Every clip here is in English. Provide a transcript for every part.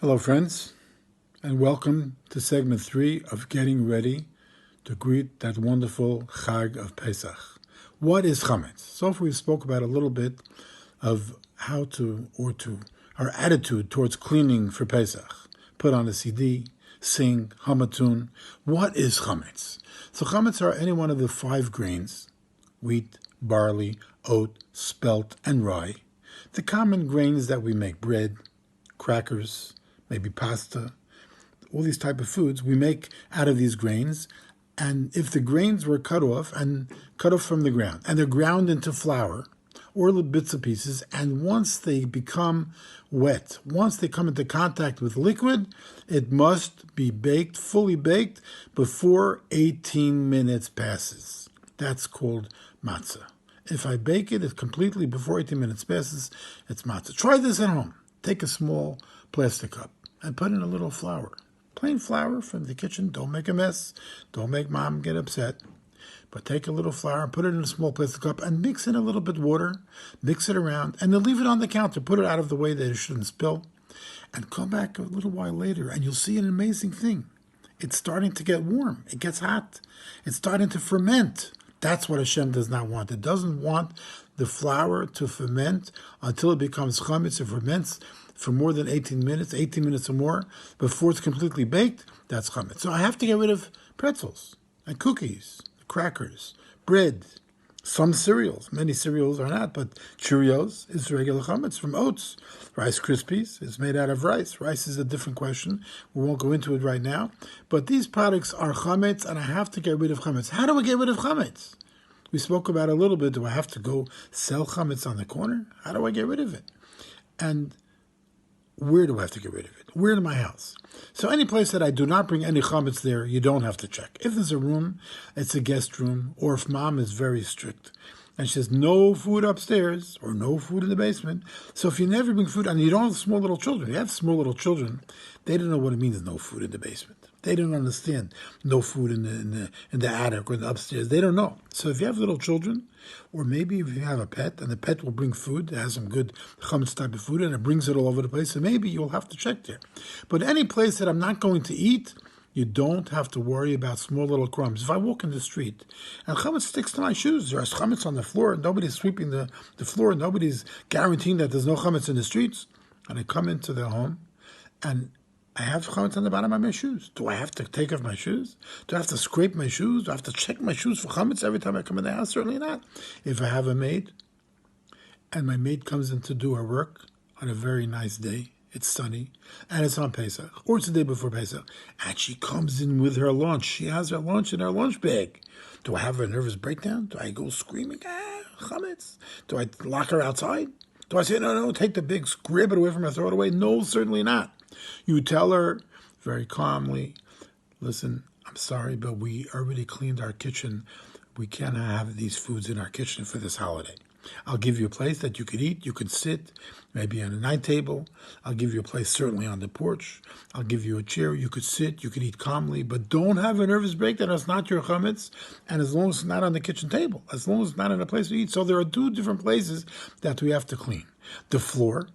Hello, friends, and welcome to segment 3 of getting ready to greet that wonderful Chag of Pesach. What is chametz? So far, we spoke about a little bit of our attitude towards cleaning for Pesach. Put on a CD, sing, hum a tune. What is chametz? So chametz are any one of the 5 grains: wheat, barley, oat, spelt, and rye. The common grains that we make bread, crackers, maybe pasta, all these type of foods we make out of these grains. And if the grains were cut off from the ground, and they're ground into flour or little bits of pieces, and once they become wet, once they come into contact with liquid, it must be baked, fully baked, before 18 minutes passes. That's called matzah. If I bake it completely before 18 minutes passes, it's matzah. Try this at home. Take a small plastic cup and put in a little flour. Plain flour from the kitchen. Don't make a mess. Don't make mom get upset. But take a little flour and put it in a small plastic cup and mix in a little bit water. Mix it around and then leave it on the counter. Put it out of the way that it shouldn't spill. And come back a little while later and you'll see an amazing thing. It's starting to get warm. It gets hot. It's starting to ferment. That's what Hashem does not want. It doesn't want the flour to ferment until it becomes chametz. It ferments for more than 18 minutes or more, before it's completely baked. That's chametz. So I have to get rid of pretzels and cookies, crackers, bread, some cereals. Many cereals are not, but Cheerios is regular chametz from oats. Rice Krispies is made out of rice. Rice is a different question. We won't go into it right now. But these products are chametz, and I have to get rid of chametz. How do I get rid of chametz? We spoke about it a little bit. Do I have to go sell chametz on the corner? How do I get rid of it? And where do I have to get rid of it? Where in my house? So any place that I do not bring any chametz there, you don't have to check. If there's a room, it's a guest room, or if mom is very strict and she says no food upstairs or no food in the basement. So if you never bring food, and you don't have small little children, you have small little children, they don't know what it means no food in the basement. They don't understand no food in the attic or in the upstairs. They don't know. So if you have little children, or maybe if you have a pet, and the pet will bring food, it has some good chametz type of food, and it brings it all over the place, so maybe you'll have to check there. But any place that I'm not going to eat, you don't have to worry about small little crumbs. If I walk in the street and chametz sticks to my shoes, there's chametz on the floor, and nobody's sweeping the floor, and nobody's guaranteeing that there's no chametz in the streets, and I come into their home, and I have chametz on the bottom of my shoes. Do I have to take off my shoes? Do I have to scrape my shoes? Do I have to check my shoes for chametz every time I come in the house? Certainly not. If I have a maid, and my maid comes in to do her work on a very nice day, it's sunny, and it's on Pesach, or it's the day before Pesach, and she comes in with her lunch. She has her lunch in her lunch bag. Do I have a nervous breakdown? Do I go screaming, chametz? Do I lock her outside? Do I say, no, take the big, grab it away from her, throw it away? No, certainly not. You tell her very calmly, listen, I'm sorry, but we already cleaned our kitchen. We can't have these foods in our kitchen for this holiday. I'll give you a place that you could eat. You could sit, maybe on a night table. I'll give you a place certainly on the porch. I'll give you a chair. You could sit. You could eat calmly, but don't have a nervous breakdown. It's not your chametz, and as long as it's not on the kitchen table, as long as it's not in a place to eat. So there are 2 different places that we have to clean: the floor,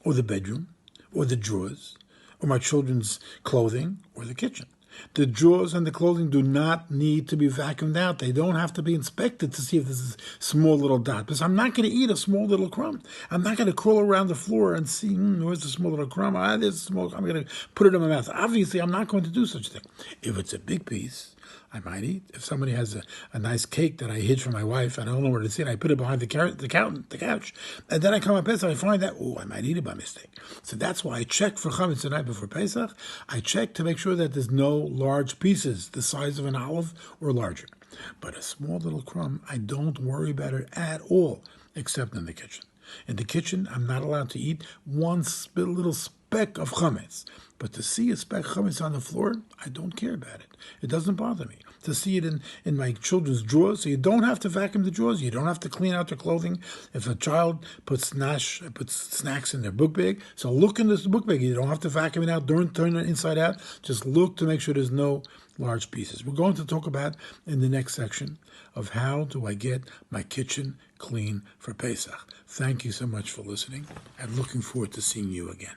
or the bedroom, or the drawers, or my children's clothing, or the kitchen. The drawers and the clothing do not need to be vacuumed out. They don't have to be inspected to see if this is a small little dot. Because I'm not going to eat a small little crumb. I'm not going to crawl around the floor and see, where's the small little crumb? There's a small. I'm going to put it in my mouth. Obviously, I'm not going to do such a thing. If it's a big piece, I might eat. If somebody has a nice cake that I hid from my wife, and I don't know where to sit, I put it behind the couch, and then I come on Pesach, I find that, I might eat it by mistake. So that's why I check for chametz the night before Pesach. I check to make sure that there's no large pieces, the size of an olive or larger. But a small little crumb, I don't worry about it at all, except in the kitchen. In the kitchen, I'm not allowed to eat one little speck of chametz. But to see a speck of chametz on the floor, I don't care about it. It doesn't bother me. To see it in my children's drawers, so you don't have to vacuum the drawers, you don't have to clean out their clothing. If a child puts snacks in their book bag, so look in this book bag. You don't have to vacuum it out, don't turn it inside out. Just look to make sure there's no large pieces. We're going to talk about in the next section of how do I get my kitchen clean for Pesach. Thank you so much for listening, and looking forward to seeing you again.